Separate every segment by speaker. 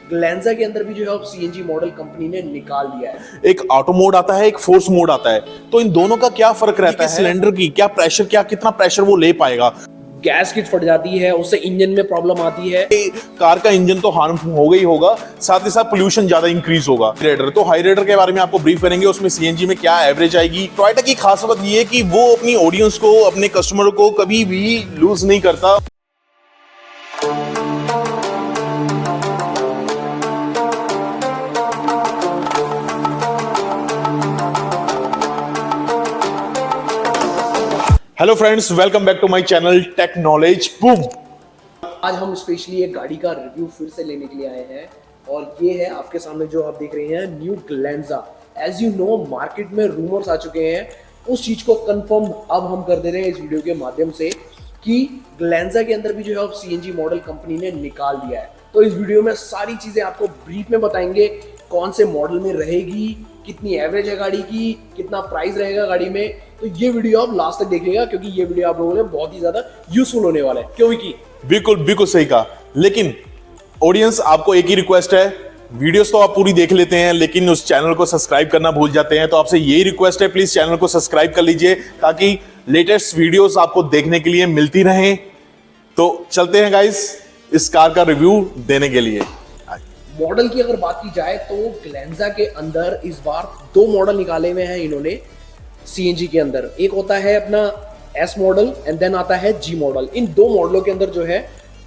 Speaker 1: Glanza के अंदर भी जो है अब सीएनजी मॉडल कंपनी ने निकाल दिया है।
Speaker 2: एक ऑटो मोड आता है, एक फोर्स मोड आता है, तो इन दोनों का क्या फर्क रहता है? सिलेंडर की क्या प्रेशर, क्या कितना प्रेशर वो ले पाएगा?
Speaker 1: गैस किट फट जाती है, उससे इंजन में प्रॉब्लम आती है।
Speaker 2: कार का इंजन तो हार्म होगा ही होगा, साथ ही साथ पोल्यूशन ज्यादा इंक्रीज होगा। रेडर तो हाई रेडर के बारे में आपको ब्रीफ करेंगे, उसमें सीएनजी में क्या एवरेज आएगी। टोयोटा की खास बात ये है कि वो अपनी ऑडियंस को, अपने कस्टमर को कभी भी लूज नहीं करता। Hello friends, welcome back to my channel Tech Knowledge Boom.
Speaker 1: आज हम स्पेशली एक गाड़ी का रिव्यू फिर से लेने के लिए आए हैं और ये है आपके सामने जो आप देख रहे हैं new Glanza. As you know, market में रूमर्स आ चुके हैं, उस चीज को कंफर्म अब हम कर दे रहे हैं इस वीडियो के माध्यम से कि ग्लेंजा के अंदर भी जो है अब सीएनजी मॉडल कंपनी ने निकाल दिया है। तो इस वीडियो में सारी चीजें आपको ब्रीफ में बताएंगे, कौन से मॉडल में रहेगी, कितनी एवरेज है गाड़ी की, कितना प्राइस रहेगा गाड़ी में। तो ये वीडियो आप लास्ट तक देखिएगा क्योंकि ये वीडियो आप लोगों ने बहुत ही ज्यादा यूजफुल होने वाला है। क्यों विकी?
Speaker 2: बिल्कुल सही कहा। लेकिन ऑडियंस, आपको एक ही रिक्वेस्ट है, वीडियोस तो आप पूरी देख लेते हैं लेकिन उस चैनल को सब्सक्राइब करना भूल जाते हैं। तो आपसे यही रिक्वेस्ट है, प्लीज चैनल को सब्सक्राइब कर लीजिए ताकि लेटेस्ट वीडियोस आपको देखने के लिए मिलती रहें। तो चलते हैं गाइस इस कार का रिव्यू देने के लिए।
Speaker 1: मॉडल की अगर बात की जाए तो ग्लेंजा के अंदर इस बार दो मॉडल निकाले हुए हैं इन्होंने सीएनजी के अंदर। एक होता है अपना एस मॉडल एंड देन आता है जी मॉडल। इन दो मॉडलों के अंदर जो है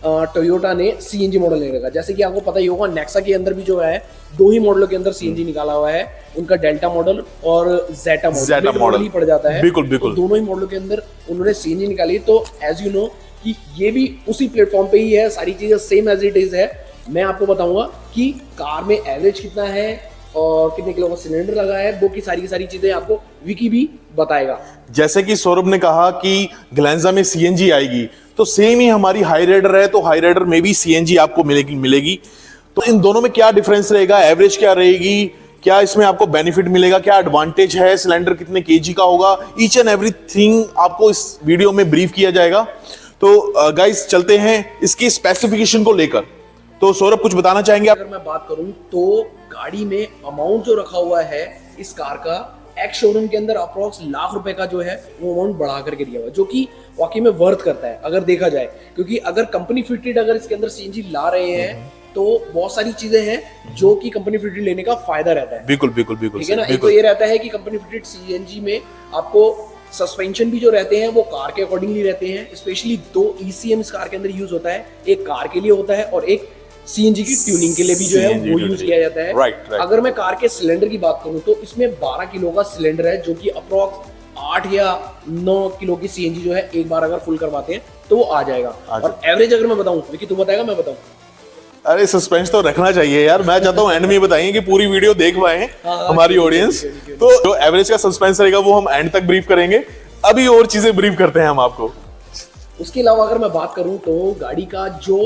Speaker 1: टोयोटा ने सीएनजी मॉडल नहीं रखा। जैसे कि आपको पता ही होगा, नेक्सा के अंदर भी जो है दो ही मॉडलों के अंदर सीएनजी निकाला हुआ है, उनका डेल्टा मॉडल और जेटा मॉडल ही पड़ जाता है।
Speaker 2: बिल्कुल
Speaker 1: तो दोनों ही मॉडलों के अंदर उन्होंने सीएनजी निकाली। तो एज यू नो कि ये भी उसी प्लेटफॉर्म पे ही है, सारी चीजें सेम एज इट इज है। मैं आपको बताऊंगा कि कार में एवरेज कितना है और कितने किलो का सिलेंडर लगा है, वो की सारी चीजें आपको विकी भी बताएगा।
Speaker 2: जैसे कि सौरभ ने कहा कि ग्लेंजा में सीएनजी आएगी, तो सेम ही हमारी हाई रेडर है, तो हाई रेडर में भी सीएनजी आपको मिलेगी। तो इन दोनों में क्या डिफरेंस रहेगा, एवरेज क्या रहेगी, क्या इसमें आपको बेनिफिट मिलेगा, क्या एडवांटेज है, सिलेंडर कितने केजी का होगा, ईच एंड एवरीथिंग आपको इस वीडियो में ब्रीफ किया जाएगा। तो गाइस चलते हैं इसकी स्पेसिफिकेशन को लेकर। तो सौरभ कुछ बताना चाहेंगे आप?
Speaker 1: अगर मैं बात करूं तो गाड़ी में अमाउंट जो रखा हुआ है इस कार का, एक्स शोरूम के अंदर अप्रोक्स लाख रुपए का जो है वो अमाउंट बढ़ा करके दिया हुआ है, जो कि वाकई में वर्थ करता है अगर देखा जाए। क्योंकि अगर कंपनी फिटेड अगर इसके अंदर सीएनजी ला रहे हैं तो बहुत सारी चीजें हैं जो कि कंपनी फिटेड लेने का फायदा रहता है।
Speaker 2: बिल्कुल
Speaker 1: ठीक है ना। एक तो ये रहता है कि कंपनी फिटेड सीएनजी में आपको सस्पेंशन भी जो रहते हैं वो कार के अकॉर्डिंगली रहते हैं। स्पेशली दो ईसीएम इस कार के अंदर यूज होता है, एक कार के लिए होता है और एक सीएनजी की ट्यूनिंग के लिए भी जो है वो यूज किया जाता है।
Speaker 2: राइट।
Speaker 1: अगर मैं कार के सिलेंडर की बात करूं तो इसमें 12 किलो का सिलेंडर है, जो कि अप्रोक्स 8 या 9 किलो की सीएनजी जो है एक बार अगर फुल करवाते हैं तो वो आ जाएगा। और एवरेज अगर मैं बताऊं, विकी तू बताएगा मैं बताऊं?
Speaker 2: अरे सस्पेंस तो रखना चाहिए यार, मैं चाहता हूँ एंड में बताइए कि पूरी वीडियो देख पाए हमारी ऑडियंस। तो जो एवरेज का सस्पेंस रहेगा वो हम एंड तक ब्रीफ करेंगे। अभी और चीजें ब्रीफ करते हैं हम आपको।
Speaker 1: उसके अलावा अगर मैं बात करूं तो गाड़ी का जो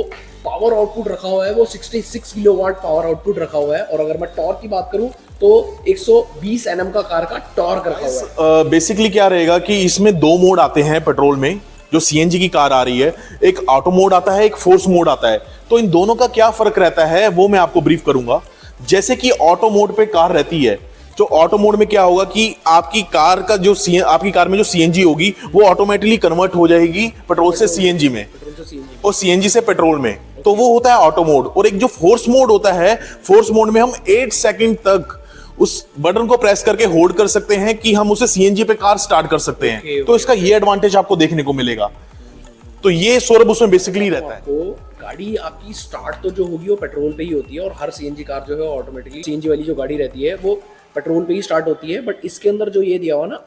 Speaker 1: पावर आउटपुट रखा हुआ है वो 66 किलोवाट पावर आउटपुट रखा हुआ है। और अगर मैं टॉर्क की बात करूं तो 120 एनएम का कार का टॉर्क रखा हुआ है।
Speaker 2: बेसिकली क्या रहेगा कि इसमें दो मोड आते हैं पेट्रोल में, जो सीएनजी की कार आ रही है। एक ऑटो मोड आता है, एक फोर्स मोड आता है। तो इन दोनों का क्या फर्क रहता है वो मैं आपको ब्रीफ करूंगा। जैसे कि ऑटो मोड पे कार रहती है, तो ऑटो मोड में क्या होगा कि आपकी कार में जो सीएनजी होगी वो ऑटोमेटिकली कन्वर्ट हो जाएगी पेट्रोल से सीएनजी में और सीएनजी से पेट्रोल में। तो वो होता है ऑटो मोड। और एक जो फोर्स मोड होता है, फोर्स मोड में हम 8 सेकंड तक उस बटन को प्रेस करके होल्ड कर सकते हैं कि हम उसे सीएनजी पे कार स्टार्ट कर सकते हैं। तो इसका ये एडवांटेज आपको देखने को मिलेगा। तो ये सौरभ उसमें बेसिकली रहता है।
Speaker 1: तो गाड़ी आपकी स्टार्ट तो जो होगी वो पेट्रोल पे ही होती है और हर सीएनजी कार जो है ऑटोमेटिकली, सीएनजी वाली जो गाड़ी रहती है वो पेट्रोल पे ही स्टार्ट होती है। बट इसके अंदर जो ये दिया हुआ ना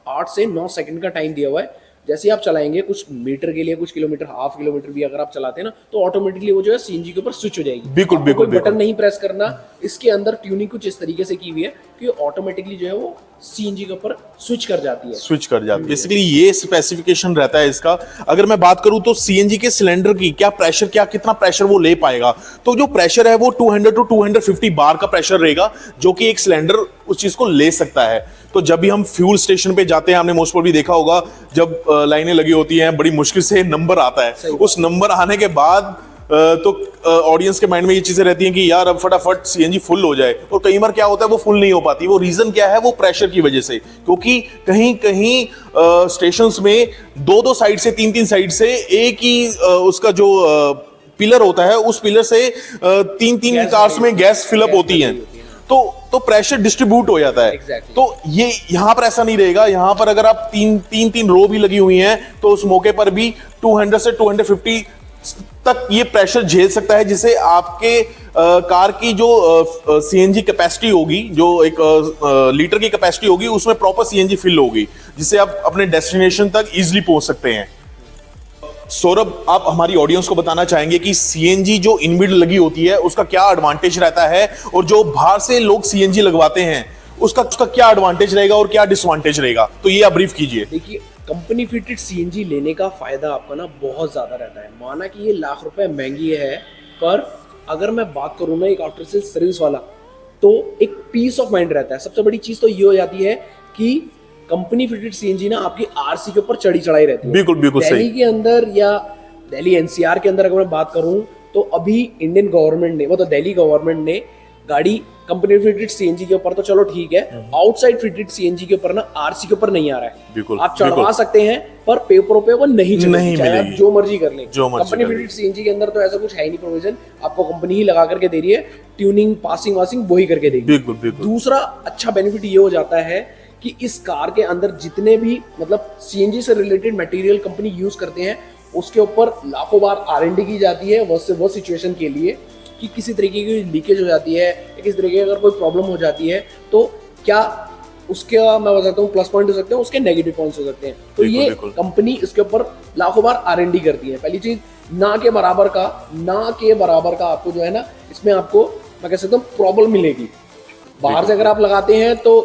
Speaker 1: 8 से 9 सेकंड का टाइम दिया हुआ है। जैसे आप चलाएंगे कुछ मीटर के लिए, कुछ किलोमीटर, हाफ किलोमीटर भी अगर आप चलाते हैं ना, तो ऑटोमेटिकली वो जो है सीएनजी के ऊपर स्विच हो जाएगी।
Speaker 2: बिल्कुल
Speaker 1: बटन नहीं प्रेस करना। इसके अंदर ट्यूनिंग कुछ इस तरीके से की हुई है कि ऑटोमेटिकली जो है वो सीएनजी के ऊपर स्विच कर जाती है।
Speaker 2: बेसिकली ये स्पेसिफिकेशन रहता है इसका। अगर मैं बात करूं तो सीएनजी के सिलेंडर की क्या प्रेशर, कितना प्रेशर वो ले पाएगा, तो जो प्रेशर है वो 200 टू 250 बार का प्रेशर रहेगा, जो कि एक सिलेंडर उस चीज को ले सकता है। तो जब भी हम फ्यूल स्टेशन पे जाते हैं, हमने मोस्ट प्रोबेबली देखा होगा, जब लाइनें लगी होती हैं, बड़ी मुश्किल से नंबर आता है। उस नंबर आने के बाद तो ऑडियंस के माइंड में ये चीजें रहती हैं कि यार अब फटाफट सीएनजी फुल हो जाए, और कई बार क्या होता है वो फुल नहीं हो पाती। वो रीजन क्या है? वो प्रेशर की वजह से, क्योंकि कहीं कहीं स्टेशंस में दो दो साइड से, तीन तीन साइड से एक ही उसका जो पिलर होता है, उस पिलर से तीन तीन कार्स में गैस फिलअप होती है, तो प्रेशर डिस्ट्रीब्यूट हो जाता है।
Speaker 1: Exactly.
Speaker 2: तो ये यहाँ पर ऐसा नहीं रहेगा। यहाँ पर अगर आप तीन रो भी लगी हुई हैं तो उस मौके पर भी 200 से 250 तक ये प्रेशर झेल सकता है, जिससे आपके कार की जो सीएनजी कैपेसिटी होगी, जो एक लीटर की कैपेसिटी होगी, उसमें प्रॉपर सीएनजी फिल होगी, जिससे आप अपने डेस्टिनेशन तक इजीली पहुंच सकते हैं। सौरभ, आप हमारी ऑडियंस को बताना चाहेंगे कि सीएनजी जो इनबिल्ट लगी होती है उसका क्या एडवांटेज रहता है, और जो बाहर से लोग सीएनजी लगवाते हैं उसका क्या एडवांटेज रहेगा और क्या डिसएडवांटेज रहेगा, तो ये आप ब्रीफ कीजिए।
Speaker 1: देखिए, कंपनी फिटेड सीएनजी लेने का फायदा आपका ना बहुत ज्यादा रहता है। माना कि ये लाख रुपए महंगी है, पर अगर मैं बात करूँ ना एक आफ्टर सेल सर्विस वाला, तो एक पीस ऑफ माइंड रहता है। सबसे बड़ी चीज तो ये हो जाती है कि कंपनी फिटेड सीएनजी ना आपकी आरसी के ऊपर चढ़ी चढ़ाई रहती है।
Speaker 2: बिल्कुल बिल्कुल सही।
Speaker 1: दिल्ली के अंदर या दिल्ली एनसीआर के अंदर अगर मैं बात करूं, तो अभी इंडियन गवर्नमेंट ने, मतलब दिल्ली गवर्नमेंट ने गाड़ी कंपनी फिटेड सीएनजी के ऊपर तो चलो ठीक है, आउटसाइड फिटेड सीएनजी के ऊपर ना आरसी के ऊपर नहीं आ रहा है।
Speaker 2: बिल्कुल,
Speaker 1: आप चढ़वा सकते हैं, पर पेपरों पे वो नहीं चलेगी, चाहे आप
Speaker 2: मिलेगी।
Speaker 1: जो मर्जी कर लें।
Speaker 2: जो मर्जी
Speaker 1: कंपनी
Speaker 2: कर लें।
Speaker 1: फिटेड सीएनजी के अंदर तो ऐसा कुछ है ही नहीं प्रोविजन, आपको कंपनी ही लगा करके दे रही है, ट्यूनिंग पासिंग वासिंग वही करके देगी।
Speaker 2: बिल्कुल बिल्कुल।
Speaker 1: दूसरा अच्छा बेनिफिट ये हो जाता है कि इस कार के अंदर जितने भी मतलब सीएनजी से रिलेटेड मटेरियल कंपनी यूज करते हैं, उसके ऊपर लाखों बार R&D की जाती है वो सिचुएशन के लिए कि किसी तरीके की लीकेज हो जाती है या किसी तरीके की अगर कोई प्रॉब्लम हो जाती है, तो क्या उसका मैं बताता हूँ प्लस पॉइंट हो सकते हैं, उसके नेगेटिव पॉइंट्स हो सकते हैं। तो
Speaker 2: बिल्कुल,
Speaker 1: ये
Speaker 2: बिल्कुल।
Speaker 1: कंपनी इसके ऊपर लाखों बार R&D करती है। पहली चीज, ना के बराबर का आपको जो है ना, इसमें आपको मैं कह सकता हूँ प्रॉब्लम मिलेगी। बाहर से अगर आप लगाते हैं तो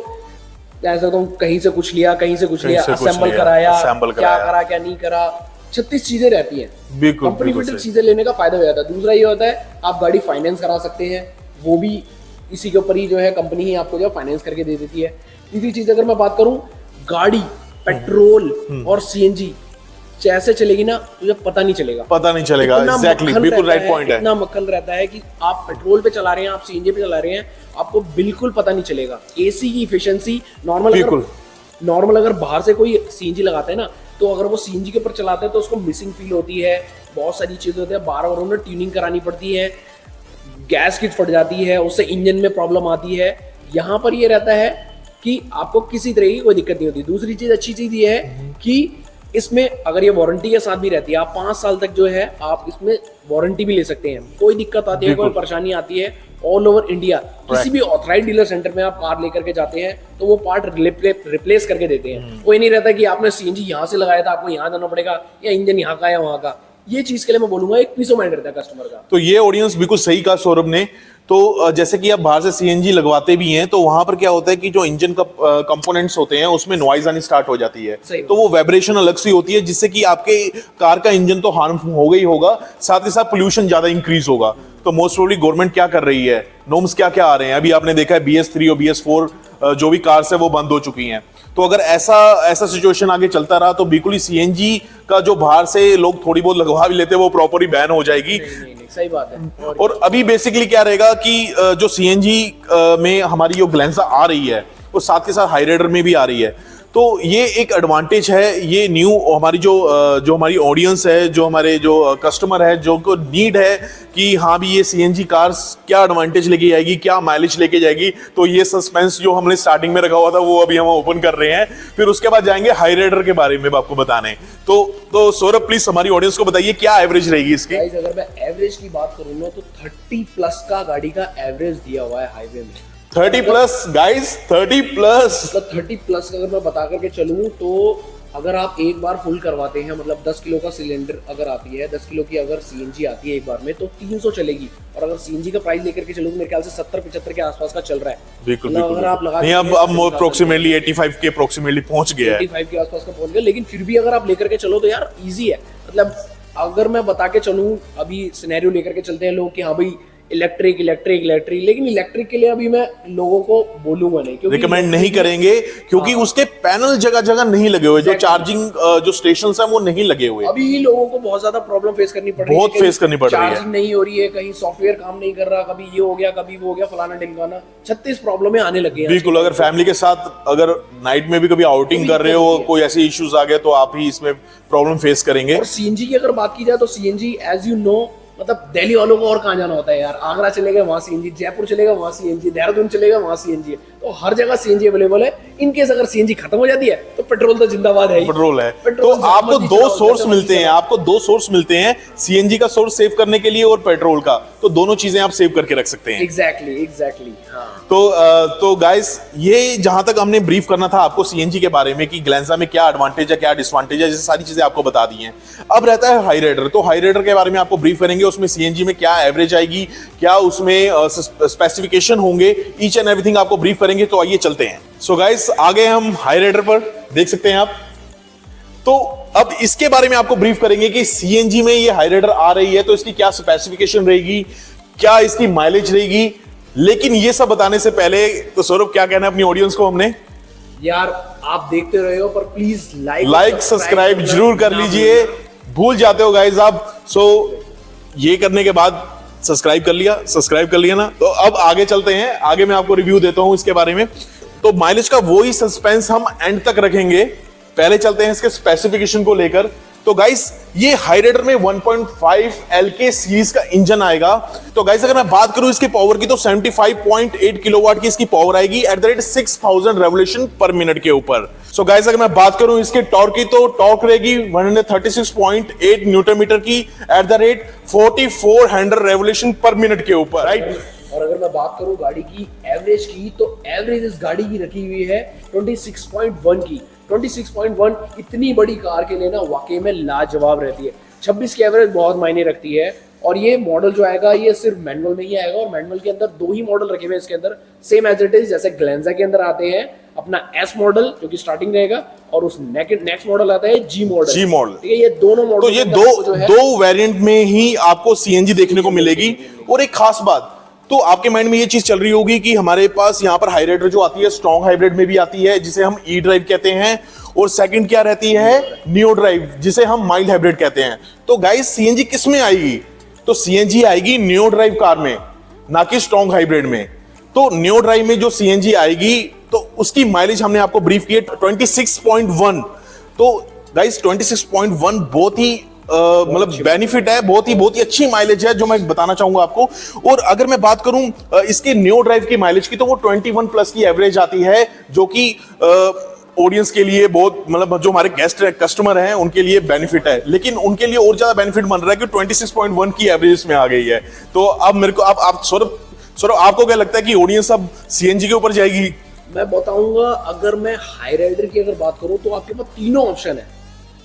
Speaker 1: कह सकता हूँ कहीं से कुछ लिया, असेंबल कराया, क्या करा क्या नहीं करा, 36 चीजें रहती हैं।
Speaker 2: बिल्कुल,
Speaker 1: कंपनी
Speaker 2: बिल्कुल
Speaker 1: फिटेड
Speaker 2: सही।
Speaker 1: चीजें लेने का फायदा हो जाता है। दूसरा ये होता है आप गाड़ी फाइनेंस करा सकते हैं, वो भी इसी के ऊपर ही जो है कंपनी ही आपको जो फाइनेंस करके दे देती है। तीसरी चीज अगर मैं बात करूं, गाड़ी पेट्रोल और सीएनजी जैसे चलेगी ना, तुझे पता नहीं चलेगा।
Speaker 2: एग्जैक्टली, बिल्कुल राइट पॉइंट है।
Speaker 1: इतना मक्खन रहता है कि आप पेट्रोल पे चला रहे हैं, आप सीएनजी पे चला रहे हैं, आपको बिल्कुल पता नहीं चलेगा। एसी की इफिशिएंसी नॉर्मल अगर बाहर से कोई सीएनजी लगाता है ना, तो अगर वो सीएनजी के ऊपर चलाता है तो उसको मिसिंग फील होती है, बहुत सारी चीजें होती है, बार बार उन्हें ट्यूनिंग करानी पड़ती है, गैस किट फट जाती है, उससे इंजन में प्रॉब्लम आती है। यहाँ पर ये रहता है कि आपको किसी तरह की कोई दिक्कत नहीं होती। दूसरी चीज, अच्छी चीज ये है कि इसमें अगर ये वारंटी के साथ भी रहती है, आप 5 साल तक जो है आप इसमें वारंटी भी ले सकते हैं। कोई दिक्कत आती है, कोई परेशानी आती है, ऑल ओवर इंडिया किसी भी ऑथराइज्ड डीलर सेंटर में आप कार लेकर के जाते हैं तो वो पार्ट रिप्लेस करके देते हैं। कोई नहीं रहता कि आपने सीएनजी यहाँ से लगाया था, आपको यहाँ जाना पड़ेगा, या इंजन यहाँ का या वहाँ का। ये चीज के लिए मैं बोलूंगा एक पीस ऑफ माइंड रहता है कस्टमर का।
Speaker 2: तो ये ऑडियंस बिल्कुल सही कहा सौरभ ने। तो जैसे कि आप बाहर से सीएनजी लगवाते भी हैं, तो वहां पर क्या होता है कि जो इंजन का कंपोनेंट्स होते हैं उसमें नॉइज आनी स्टार्ट हो जाती है, तो वो वाइब्रेशन अलग सी होती है, जिससे कि आपके कार का इंजन तो हार्म होगा ही होगा, साथ ही साथ पोल्यूशन ज्यादा इंक्रीज होगा। तो मोस्ट प्रोबेबली गवर्नमेंट क्या कर रही है, नॉर्म्स क्या क्या आ रहे हैं, अभी आपने देखा है BS3 और BS4 जो भी कार्स है वो बंद हो चुकी हैं। तो अगर ऐसा सिचुएशन आगे चलता रहा तो बिल्कुल ही सीएनजी का जो बाहर से लोग थोड़ी बहुत लगवा भी लेते हैं वो प्रॉपर ही बैन हो जाएगी।
Speaker 1: नहीं, सही बात है।
Speaker 2: और अभी बेसिकली क्या रहेगा कि जो सीएनजी में हमारी जो ग्लेंजा आ रही है वो साथ के साथ हाईराइडर में भी आ रही है, तो ये एक एडवांटेज है। ये न्यू हमारी जो हमारी ऑडियंस है, जो हमारे जो कस्टमर है, जो को नीड है कि हाँ भी ये सीएनजी कार्स क्या एडवांटेज लेके जाएगी, क्या माइलेज लेके जाएगी, तो ये सस्पेंस जो हमने स्टार्टिंग में रखा हुआ था वो अभी हम ओपन कर रहे हैं। फिर उसके बाद जाएंगे हाईराइडर के बारे में आपको बताने। तो सौरभ प्लीज हमारी ऑडियंस को बताइए क्या एवरेज रहेगी इसकी।
Speaker 1: गाइस, अगर मैं एवरेज की बात करूँ ना, तो 30+ का गाड़ी का एवरेज दिया हुआ है हाईवे में।
Speaker 2: 30+ गाइस, 30+।
Speaker 1: मतलब 30+ का अगर मैं बता करके चलूँ, तो अगर आप एक बार फुल करवाते हैं, मतलब 10 किलो का सिलेंडर अगर आती है, 10 किलो की अगर सीएनजी आती है एक बार में, तो 300 चलेगी। और अगर सीएनजी का प्राइस लेकर के चलूँ, मेरे ख्याल से 70-75 के आसपास का चल रहा है।
Speaker 2: बिल्कुल
Speaker 1: मतलब अगर आप लगा
Speaker 2: नहीं, अब अप्रोक्सीमेटली 85 के अप्रोक्सीमेटली पहुंच गया है,
Speaker 1: 85 के आसपास का पहुंच गया। लेकिन फिर भी अगर आप लेकर के चलो तो यार इजी है। मतलब अगर मैं बता के चलूँ, अभी सिनेरियो लेकर के चलते हैं लोग कि हाँ भाई इलेक्ट्रिक इलेक्ट्रिक इलेक्ट्रिक, लेकिन इलेक्ट्रिक के लिए अभी मैं लोगों को बोलूंगा नहीं, क्योंकि
Speaker 2: रिकमेंड नहीं करेंगे क्योंकि उसके पैनल जगह जगह नहीं लगे हुए, जो चार्जिंग जो स्टेशन है वो नहीं लगे हुए।
Speaker 1: अभी लोगों को बहुत ज्यादा प्रॉब्लम फेस करनी पड़ रही है,
Speaker 2: बहुत फेस करनी पड़ रही है,
Speaker 1: चार्जिंग नहीं हो रही है, कहीं सॉफ्टवेयर काम नहीं कर रहा, कभी ये हो गया कभी वो हो गया, फलाना ढिमकाना, 36 प्रॉब्लमें आने लगी हैं।
Speaker 2: बिल्कुल, अगर फैमिली के साथ अगर नाइट में भी कभी आउटिंग कर रहे हो, कोई ऐसे इश्यूज आ गए तो आप ही इसमें प्रॉब्लम फेस करेंगे।
Speaker 1: और सीएनजी की अगर बात की जाए तो सीएनजी एज यू नो, मतलब दिल्ली वालों को और कहाँ जाना होता है यार, आगरा चलेगा वहां सीएनजी, जयपुर चलेगा वहां सीएनजी, देहरादून चलेगा वहां सीएनजी है, तो हर जगह सीएनजी अवेलेबल है। इन केस अगर सीएनजी खत्म हो जाती है तो पेट्रोल तो जिंदाबाद है ही।
Speaker 2: पेट्रोल है।
Speaker 1: पेट्रोल
Speaker 2: तो आपको दो सोर्स मिलते हैं, आपको दो सोर्स मिलते हैं, सीएनजी का सोर्स सेव करने के लिए और पेट्रोल का, तो दोनों चीजें आप सेव करके रख सकते हैं।
Speaker 1: एग्जैक्टली हाँ।
Speaker 2: तो गाइस, ये जहां तक हमने ब्रीफ करना था आपको सीएनजी के बारे में कि ग्लैंजा में क्या एडवांटेज है क्या डिसएडवांटेज है, जैसे सारी चीजें आपको बता दी हैं। अब रहता है हाई राइडर, तो हाई राइडर के बारे में आपको ब्रीफ करेंगे, उसमें सीएनजी में क्या एवरेज आएगी, क्या उसमें स्पेसिफिकेशन होंगे, ईच एंड एवरीथिंग आपको ब्रीफ करेंगे। तो आइए चलते हैं। सो गाइस, आगे हम हाई राइडर पर देख सकते हैं आप। तो अब इसके बारे में आपको ब्रीफ करेंगे कि सीएनजी में ये हाई राइडर आ रही है तो इसकी क्या स्पेसिफिकेशन रहेगी, क्या इसकी माइलेज रहेगी। लेकिन ये सब बताने से पहले तो सौरभ, क्या कहना है अपनी ऑडियंस को हमने?
Speaker 1: यार आप देखते रहे हो, पर प्लीज
Speaker 2: लाइक सब्सक्राइब जरूर कर लीजिए, भूल जाते हो गाइस आप। सो ये करने के बाद सब्सक्राइब कर लिया ना। तो अब आगे चलते हैं, आगे मैं आपको रिव्यू देता हूं इसके बारे में। तो माइलेज का वही सस्पेंस हम एंड तक रखेंगे, पहले चलते हैं इसके स्पेसिफिकेशन को लेकर। तो गाइस, ये हाई राइडर में 1.5 LK सीरीज का इंजन आएगा। तो गाइस, अगर मैं बात करूं इसके पावर की तो 75.8 किलोवाट की इसकी पावर आएगी एट द रेट 6000 रेवोल्यूशन पर मिनट के ऊपर। सो गाइस, अगर मैं बात करूं इसके टॉर्क की तो टॉर्क रहेगी 136.8 न्यूटन मीटर की एट द रेट 4400 रेवोल्यूशन पर मिनट के ऊपर, राइट।
Speaker 1: और अगर मैं बात करूं गाड़ी की एवरेज की, तो एवरेज इस गाड़ी की रखी हुई है 26.1 की। 26.1 इतनी बड़ी कार के लिए ना वाकई में लाजवाब रहती है। 26 की एवरेज बहुत मायने रखती है। और ये मॉडल जो आएगा ये सिर्फ मैनुअल में ही आएगा, और मैनुअल के अंदर 2 ही मॉडल रखे हुए हैं इसके अंदर, सेम एज इट इज जैसे ग्लेंजा के अंदर आते हैं। अपना एस मॉडल जो कि स्टार्टिंग रहेगा, और उस नेक्स्ट मॉडल आता है जी मॉडल। ठीक है, ये दोनों मॉडल,
Speaker 2: तो ये दो वेरिएंट में ही आपको सीएनजी देखने को मिलेगी। और एक खास बात, तो आपके माइंड में ये चीज चल रही होगी कि हमारे पास यहाँ पर हाई राइडर जो आती है स्ट्रॉन्ग हाइब्रिड में भी आती है, जिसे हम ई ड्राइव कहते हैं, और सेकंड क्या रहती है, नियो ड्राइव, जिसे हम माइल्ड हाइब्रिड कहते हैं। तो गाइस, सीएनजी किस में आएगी? तो सीएनजी आएगी नियो ड्राइव कार में, ना कि स्ट्रॉन्ग हाइब्रिड में। तो नियो ड्राइव में जो सीएनजी आएगी तो उसकी माइलेज हमने आपको ब्रीफ की है 26.1। तो गाइस, 26.1 बहुत ही मतलब बेनिफिट है, बहुत ही अच्छी माइलेज है जो मैं बताना चाहूंगा आपको। और अगर मैं बात करूं इसके नियो ड्राइव की माइलेज की, तो वो 21 प्लस की एवरेज आती है, जो कि ऑडियंस के लिए बहुत, मतलब जो हमारे गेस्ट कस्टमर हैं उनके लिए बेनिफिट है। लेकिन उनके लिए और ज्यादा बेनिफिट बन रहा है कि 26.1 की एवरेज में आ गई है। तो अब मेरे को आप सौरभ, आपको क्या लगता है कि ऑडियंस अब सीएनजी के ऊपर जाएगी?
Speaker 1: मैं बताऊंगा, अगर मैं हाई राइडर की अगर बात करूं तो आपके पास तीनों ऑप्शन है।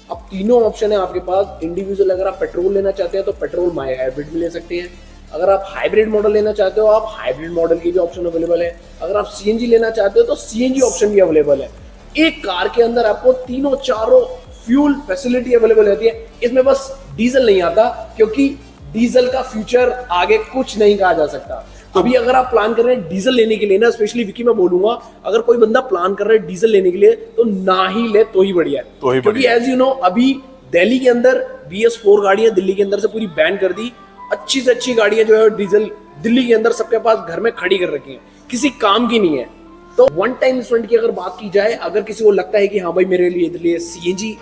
Speaker 1: अब तीनों ऑप्शन है आपके पास इंडिविजुअल। अगर आप पेट्रोल लेना चाहते हैं तो पेट्रोल माई हाइब्रिड में ले सकते हैं। अगर आप हाइब्रिड मॉडल लेना चाहते हो, आप हाइब्रिड मॉडल की भी ऑप्शन अवेलेबल है। अगर आप सीएनजी लेना चाहते हो तो सीएनजी ऑप्शन भी अवेलेबल है। एक कार के अंदर आपको तीनों चारों फ्यूल फैसिलिटी अवेलेबल रहती है। इसमें बस डीजल नहीं आता, क्योंकि डीजल का फ्यूचर आगे कुछ नहीं कहा जा सकता। तो अभी अगर आप प्लान कर रहे हैं डीजल लेने के लिए ना, स्पेशली विकी मैं बोलूंगा, अगर कोई बंदा प्लान कर रहा है डीजल लेने के लिए तो ना ही ले तो ही बढ़िया है। क्योंकि एज यू नो, अभी दिल्ली के अंदर BS4 गाड़ियां दिल्ली के अंदर से पूरी बैन कर दी। अच्छी से अच्छी गाड़ियां जो है डीजल दिल्ली के अंदर सबके पास घर में खड़ी कर रखी है, किसी काम की नहीं है। तो वन टाइम इंस्टॉलमेंट की अगर बात की जाए, अगर किसी को लगता है कि हाँ भाई मेरे लिए सीएनजी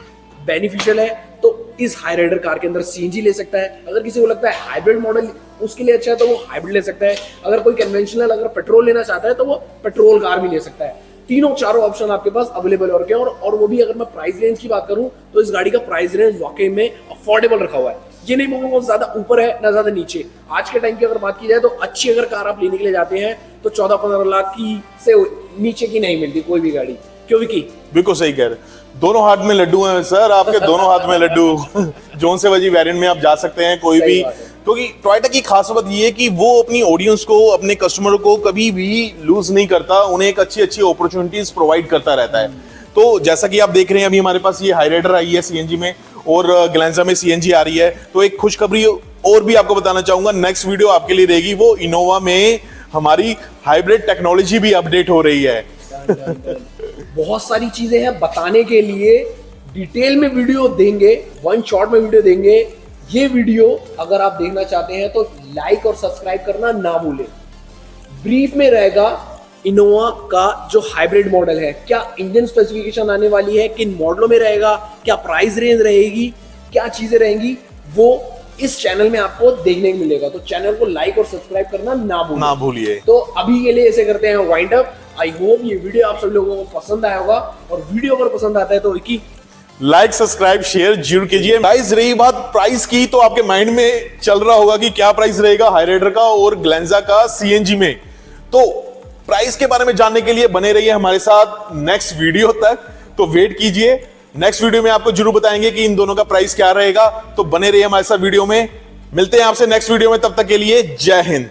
Speaker 1: बेनिफिशियल है, तो इस हाई राइडर कार के अंदर सीएनजी ले सकता है। अगर किसी को लगता है हाइब्रिड मॉडल उसके लिए अच्छा है तो वो हाइब्रिड ले सकता है। अगर कोई कन्वेंशनल अगर पेट्रोल लेना चाहता है तो वो पेट्रोल कार भी ले सकता है। तीनों चारों ऑप्शन आपके पास अवेलेबल हो रखे हैं। और वो भी अगर मैं प्राइस रेंज की बात करूं तो इस गाड़ी का प्राइस रेंज वाकई में अफोर्डेबल रखा हुआ है। ये नहीं बोलूंगा ज्यादा ऊपर है ना ज्यादा नीचे। आज के टाइम की अगर बात की जाए तो अच्छी अगर कार आप लेने के लिए जाते हैं तो 14-15 लाख की से नीचे की नहीं मिलती कोई भी गाड़ी। क्यों विकी?
Speaker 2: बिल्कुल सही कह रहे, दोनों हाथ में लड्डू हैं सर, आपके दोनों हाथ में लड्डू। जोन से वजी वेरिएंट में आप जा सकते हैं कोई भी, क्योंकि टोयोटा की खास बात ये है कि वो अपनी ऑडियंस को, अपने कस्टमर को कभी भी लूज नहीं करता, उन्हें एक अच्छी अपॉर्चुनिटीज प्रोवाइड करता रहता है। तो जैसा कि आप देख रहे हैं, अभी हमारे पास ये हाई राइडर आई है सीएनजी में, और ग्लेंजा में सीएनजी आ रही है। तो एक खुशखबरी और भी आपको बताना चाहूंगा, नेक्स्ट वीडियो आपके लिए रहेगी वो इनोवा में हमारी हाइब्रिड टेक्नोलॉजी भी अपडेट हो रही है।
Speaker 1: बहुत सारी चीजें हैं बताने के लिए, डिटेल में वीडियो देंगे, वन शॉट में वीडियो देंगे। ये वीडियो अगर आप देखना चाहते हैं तो लाइक और सब्सक्राइब करना ना भूलें। ब्रीफ में रहेगा इनोवा का जो हाइब्रिड मॉडल है, क्या इंजन स्पेसिफिकेशन आने वाली है, किन मॉडलों में रहेगा, क्या प्राइस रेंज रहेगी, क्या चीजें रहेंगी, वो इस चैनल में आपको देखने को मिलेगा। तो चैनल को लाइक और सब्सक्राइब करना ना भूलिए। तो अभी के लिए ऐसे करते हैं वाइंड अप। आई होप ये वीडियो आप सब लोगों को पसंद आया होगा, और वीडियो अगर पसंद आता है तो एक
Speaker 2: लाइक सब्सक्राइब शेयर जरूर कीजिए। गाइस रही बात प्राइस की, तो आपके माइंड में चल रहा होगा कि क्या प्राइस रहेगा हाईराइडर का और ग्लेंजा का सीएनजी में। तो प्राइस के बारे में जानने के लिए बने रहिए हमारे साथ नेक्स्ट वीडियो तक, तो वेट कीजिए। नेक्स्ट वीडियो में आपको जरूर बताएंगे कि इन दोनों का प्राइस क्या रहेगा, तो बने रहिए हमारे साथ वीडियो में। मिलते हैं आपसे नेक्स्ट वीडियो में, तब तक के लिए जय हिंद।